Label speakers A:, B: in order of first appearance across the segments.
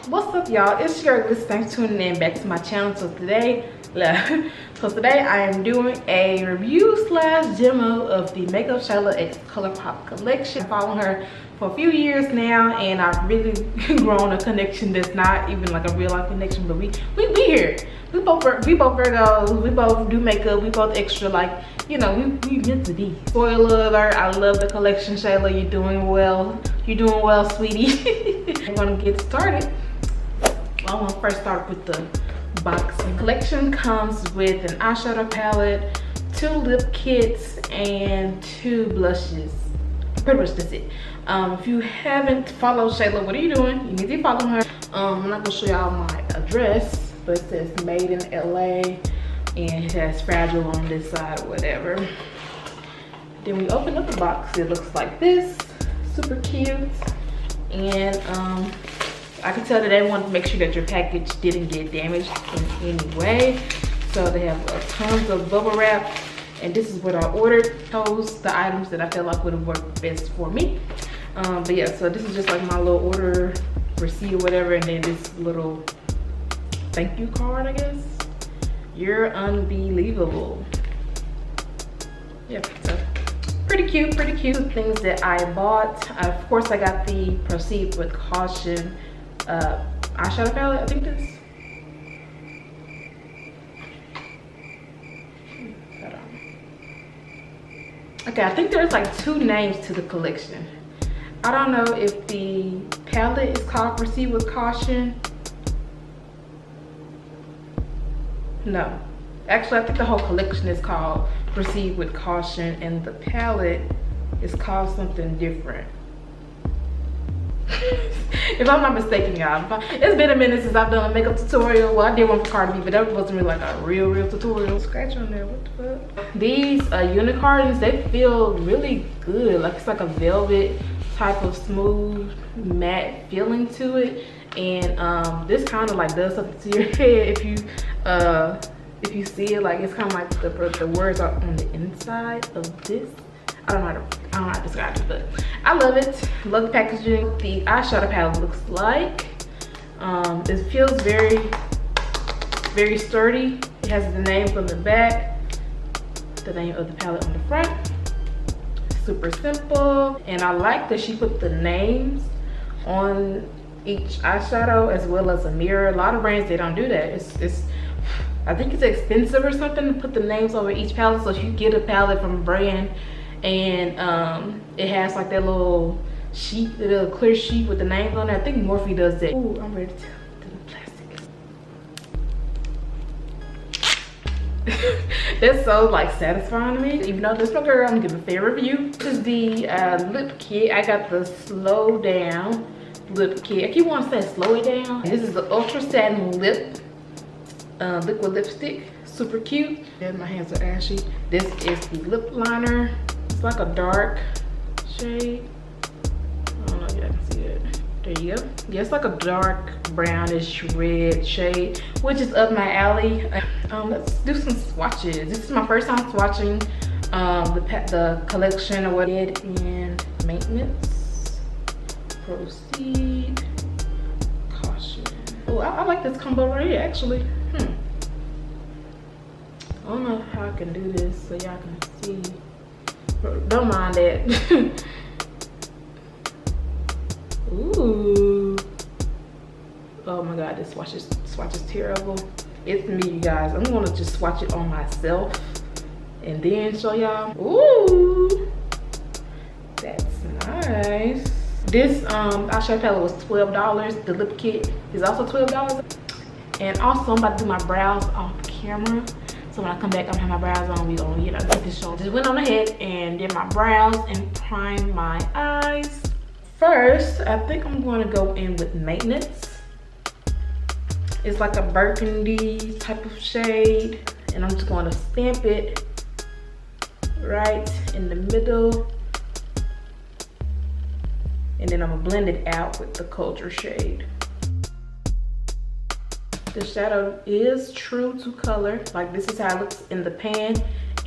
A: What's up, y'all? It's Shayla. Thanks for tuning in back to my channel. So today I am doing a review slash demo of the Makeup Shayla X Colourpop collection. I'm following her for a few years now, and I've really grown a connection that's not even like a real life connection, but we here. We both Virgos, we both do makeup, we both extra, like, you know, we meant to be. Spoiler alert, I love the collection, Shayla. You're doing well. You're doing well, sweetie. I'm gonna get started. I want to first start with the box. The collection comes with an eyeshadow palette, 2 lip kits, and 2 blushes. Pretty much that's it. If you haven't followed Shayla, what are you doing? You need to follow her. I'm not gonna show y'all my address, but it says made in LA, and it has fragile on this side or whatever. Then we open up the box. It looks like this, super cute, and I can tell that they want to make sure that your package didn't get damaged in any way. So they have tons of bubble wrap, and this is what I ordered. Chose the items that I felt like would have worked best for me. But yeah, so this is just like my little order receipt or whatever, and then this little thank you card, I guess. You're unbelievable. Yeah, so pretty cute, pretty cute. Things that I bought. Of course, I got the Proceed with Caution eyeshadow palette. I think this. Hold on. Okay, I think there's like 2 names to the collection. I don't know if the palette is called Proceed with Caution. No, actually I think the whole collection is called Proceed with Caution, and the palette is called something different. If I'm not mistaken, y'all. It's been a minute since I've done a makeup tutorial. Well, I did one for Cardi B, but that wasn't really like a real tutorial. Scratch on there, what the fuck? These unicorns, they feel really good. Like it's like a velvet type of smooth matte feeling to it, and this kind of like does something to your head if you see it. Like it's kind of like the words are on the inside of this. I don't know how to describe it, but I love it. Love the packaging. The eyeshadow palette looks like it feels very sturdy. It has the names on the back, the name of the palette on the front. Super simple, and I like that she put the names on each eyeshadow as well as a mirror. A lot of brands, they don't do that. It's I think it's expensive or something to put the names over each palette. So if you get a palette from a brand and it has like that little sheet, the little clear sheet with the names on it, I think Morphe does that. Ooh, I'm ready to do the plastic. That's so like satisfying to me. Even though this is my girl, I'm gonna give a fair review. This is the lip kit. I got the Slow Down lip kit. I keep wanting to say slow it down. This is the Ultra Satin lip liquid lipstick. Super cute. And my hands are ashy. This is the lip liner. It's like a dark shade. I don't know if y'all can see it. There you go. Yeah, it's like a dark brownish red shade, which is up my alley. Let's do some swatches. This is my first time swatching the collection or what I did in maintenance. Proceed. Caution. Oh, I like this combo right here, actually. I don't know how I can do this so y'all can see. Don't mind that. Ooh. Oh my god, this swatch is terrible. It's me, you guys. I'm gonna just swatch it on myself and then show y'all. Ooh, that's nice. This eyeshadow palette was $12. The lip kit is also $12. And also I'm about to do my brows off camera. So when I come back, I'm gonna have my brows on. We gonna, you know, get this show. Just went on ahead and did my brows and primed my eyes. First, I think I'm gonna go in with Maintenance. It's like a burgundy type of shade, and I'm just gonna stamp it right in the middle. And then I'm gonna blend it out with the Culture shade. The shadow is true to color. Like this is how it looks in the pan,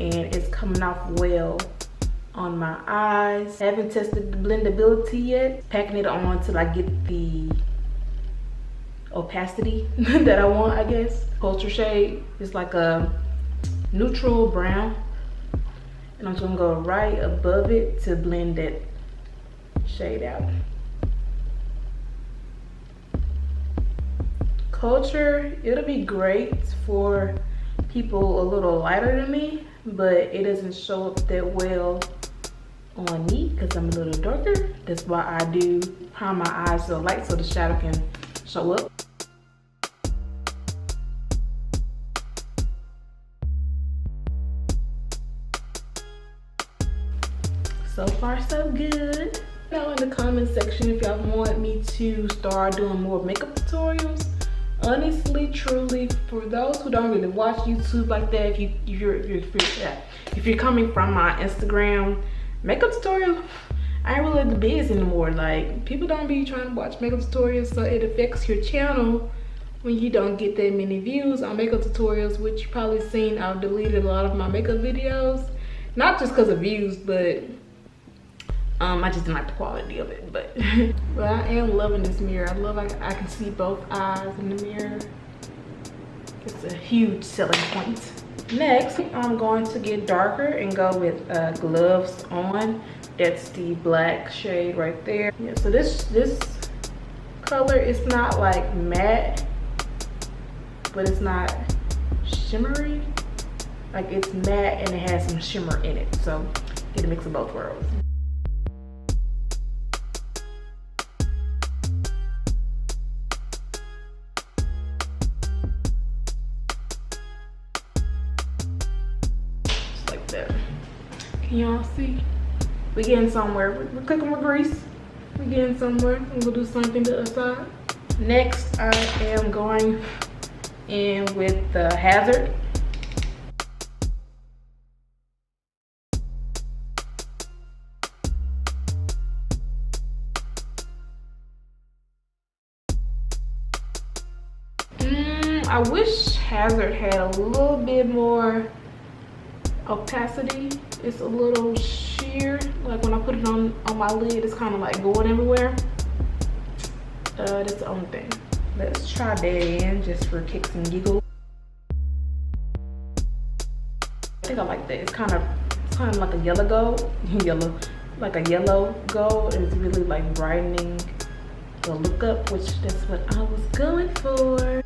A: and it's coming off well on my eyes. I haven't tested the blendability yet. Packing it on till I get the opacity that I want, I guess. Culture shade is like a neutral brown, and I'm just gonna go right above it to blend that shade out. Culture, it'll be great for people a little lighter than me, but it doesn't show up that well on me because I'm a little darker. That's why I do prime my eyes so light so the shadow can show up. So far so good. Now in the comment section if y'all want me to start doing more makeup tutorials. Honestly, truly, for those who don't really watch YouTube like that, if you're coming from my Instagram makeup tutorial, I ain't really the biz anymore. Like, people don't be trying to watch makeup tutorials, so it affects your channel when you don't get that many views on makeup tutorials, which you probably seen. I've deleted a lot of my makeup videos, not just because of views, but I just didn't like the quality of it. But but I am loving this mirror. I love I can see both eyes in the mirror. It's a huge selling point. Next, I'm going to get darker and go with Gloves On. That's the black shade right there. Yeah, so this color is not like matte, but it's not shimmery. Like, it's matte and it has some shimmer in it. So get a mix of both worlds. Can y'all see? We're getting somewhere. We're cooking with grease. We're getting somewhere. I'm gonna do something to the other side. Next, I am going in with the Hazard. I wish Hazard had a little bit more opacity. It's a little sheer. Like when I put it on my lid, it's kind of like going everywhere. That's the only thing. Let's try that in just for kicks and giggles. I think I like that. It's kind of like a yellow gold. Like a yellow gold. It's really like brightening the look up, which that's what I was going for.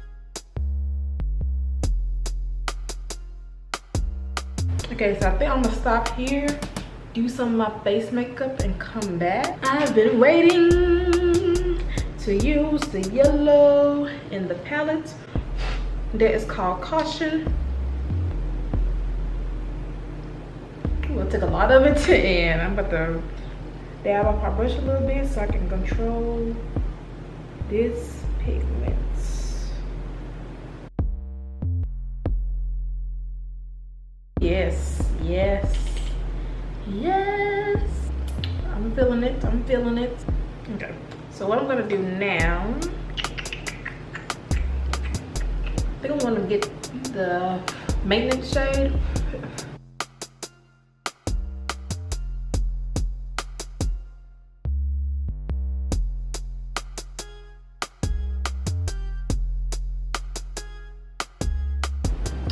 A: Okay, so I think I'm gonna stop here, do some of my face makeup, and come back. I've been waiting to use the yellow in the palette that is called Caution. I'm gonna take a lot of it, and I'm about to dab off my brush a little bit so I can control this pigment. Yes, yes, yes. I'm feeling it, I'm feeling it. Okay, so what I'm gonna do now, I think I'm gonna get the maintenance shade.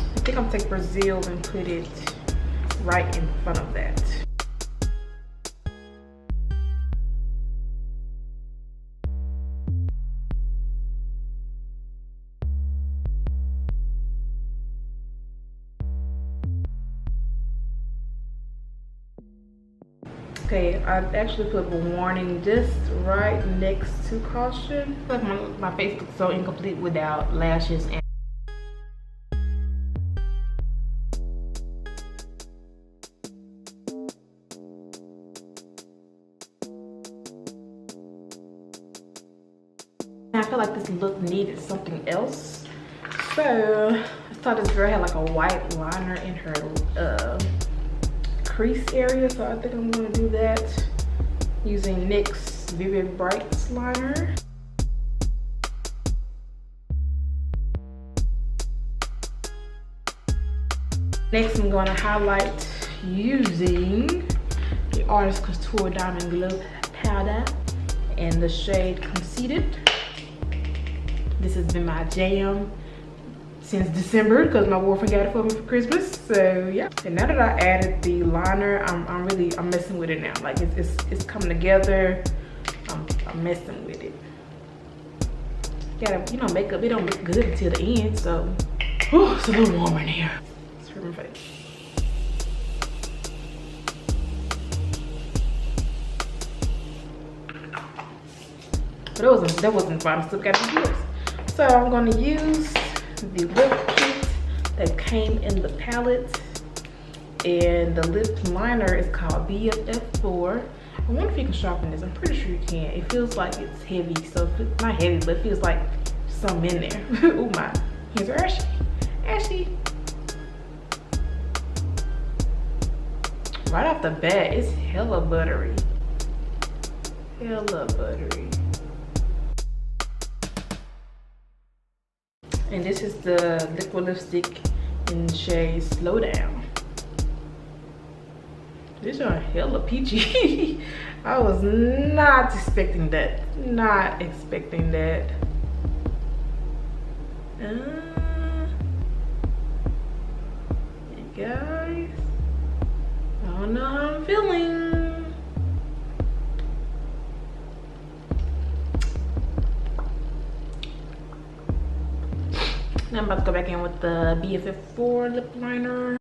A: I think I'm gonna take Brazil and put it right in front of that. Okay, I actually put a warning just right next to Caution. Like my face looks so incomplete without lashes and I feel like this look needed something else. So I thought this girl had like a white liner in her crease area. So I think I'm gonna do that using NYX Vivid Brights liner. Next I'm gonna highlight using the Artist Couture Diamond Glow Powder and the shade Conceited. This has been my jam since December because my boyfriend got it for me for Christmas. So yeah. And now that I added the liner, I'm messing with it now. Like it's coming together. I'm messing with it. Gotta, you know, makeup, it don't look good until the end. So whew, it's a little warmer in here. It's for my face. But that wasn't fun. I still got the lips. So I'm gonna use the lip kit that came in the palette, and the lip liner is called BFF4. I wonder if you can sharpen this. I'm pretty sure you can. It feels like it's heavy, so it's not heavy, but it feels like something in there. Oh my, here's Ashy. Ashy. Right off the bat, it's hella buttery. Hella buttery. And this is the liquid lipstick in the shade Slow Down. This one hella peachy. I was not expecting that. Not expecting that. You guys, I don't know how I'm feeling. Now I'm about to go back in with the BFF4 lip liner.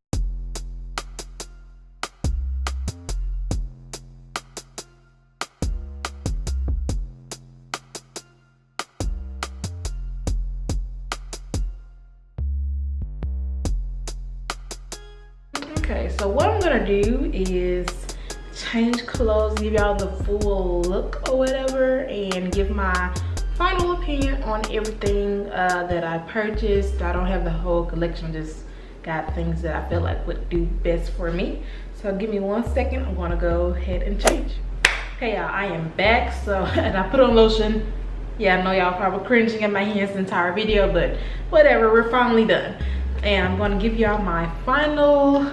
A: Okay, so what I'm gonna do is change clothes, give y'all the full look or whatever, and give my final opinion on everything that I purchased. I don't have the whole collection, just got things that I feel like would do best for me. So give me 1 second, I'm gonna go ahead and change. Okay y'all, I am back. So, and I put on lotion. Yeah, I know y'all probably cringing at my hands the entire video, but whatever, we're finally done. And I'm gonna give y'all my final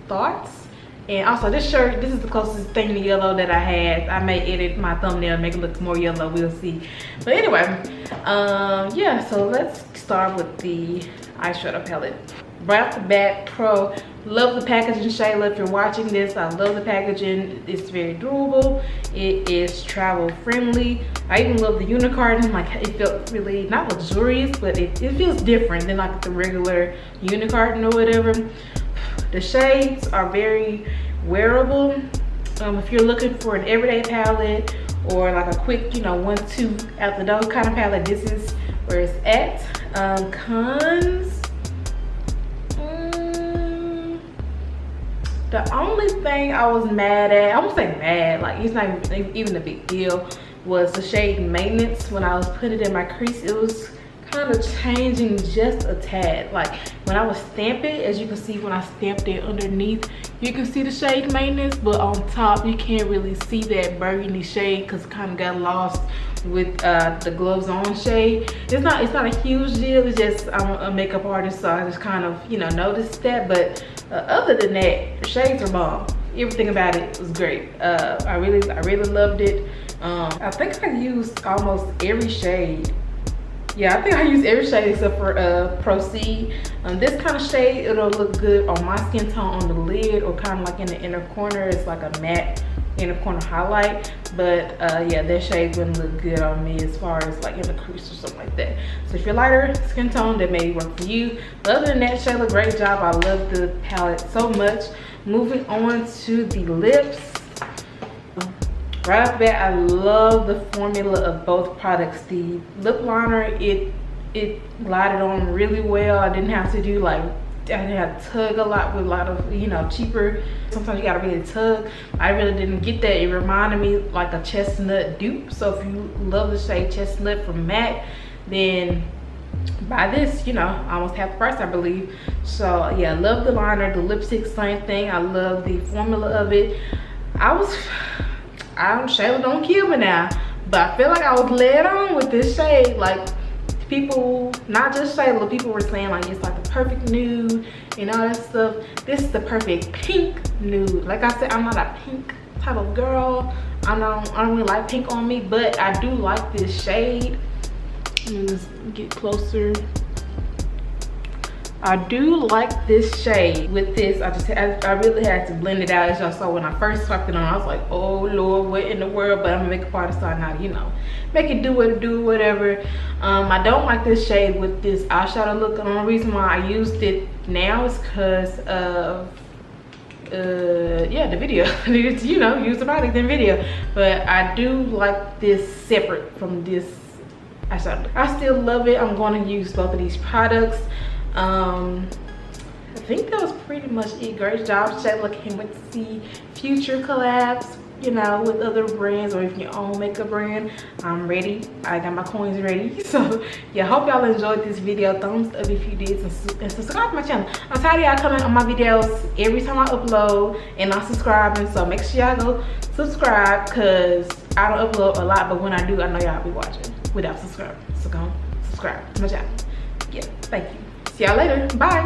A: thoughts. And also this shirt, this is the closest thing to yellow that I had. I may edit my thumbnail, make it look more yellow, we'll see. But anyway, yeah, so let's start with the eyeshadow palette. Right off the bat, pro. Love the packaging, Shayla. If you're watching this, I love the packaging. It's very durable. It is travel friendly. I even love the unicorn. Like, it felt really not luxurious, but it feels different than like the regular unicorn or whatever. The shades are very wearable. If you're looking for an everyday palette or like a quick, you know, 1-2 out the door kind of palette, this is where it's at. Cons. The only thing I was mad at, I won't say mad, like it's not even a big deal, was the shade Maintenance. When I was putting it in my crease, it was kind of changing just a tad. Like when I would stamp it, as you can see when I stamped it underneath, you can see the shade Maintenance, but on top you can't really see that burgundy shade because it kind of got lost with the gloves on shade. It's not a huge deal. It's just I'm a makeup artist, so I just kind of, you know, noticed that. But other than that, the shades are bomb. Everything about it was great. I really loved it. I think I used almost every shade. Yeah, I think I used every shade except for Proceed. This kind of shade, it'll look good on my skin tone on the lid or kind of like in the inner corner. It's like a matte inner corner highlight. But yeah, that shade wouldn't look good on me as far as like in the crease or something like that. So if you're lighter skin tone, that may work for you. But other than that, Shayla, great job. I love the palette so much. Moving on to the lips. Right off the bat, I love the formula of both products. The lip liner, it glided on really well. I didn't have to do like, I didn't have to tug a lot with a lot of, you know, cheaper. Sometimes you gotta really tug. I really didn't get that. It reminded me like a chestnut dupe. So if you love the shade Chestnut from MAC, then buy this, you know, almost half the price, I believe. So yeah, I love the liner. The lipstick, same thing. I love the formula of it. Shayla, don't kill me now, but I feel like I was led on with this shade. Like people, not just Shayla, people were saying like it's like the perfect nude and all that stuff. This is the perfect pink nude. Like I said, I'm not a pink type of girl. I don't really like pink on me, but I do like this shade. And just get closer. I do like this shade. With this, I really had to blend it out. As y'all saw when I first swapped it on, I was like, oh Lord, what in the world? But I'm a makeup artist, so I know, you know, make it do whatever. I don't like this shade with this eyeshadow look. And the only reason why I used it now is because of yeah, the video. It's, you know, use the product in video. But I do like this separate from this eyeshadow. I still love it. I'm going to use both of these products. I think that was pretty much it. Great job, Shayla. Can't wait to see future collabs, you know, with other brands or if your own makeup brand. I'm ready. I got my coins ready. So yeah, hope y'all enjoyed this video. Thumbs up if you did, and subscribe to my channel. I'm tired of y'all coming on my videos every time I upload and not subscribing, so make sure y'all go subscribe, because I don't upload a lot, but when I do, I know y'all be watching without subscribing. So go subscribe to my channel. Yeah, thank you. See y'all later. Bye.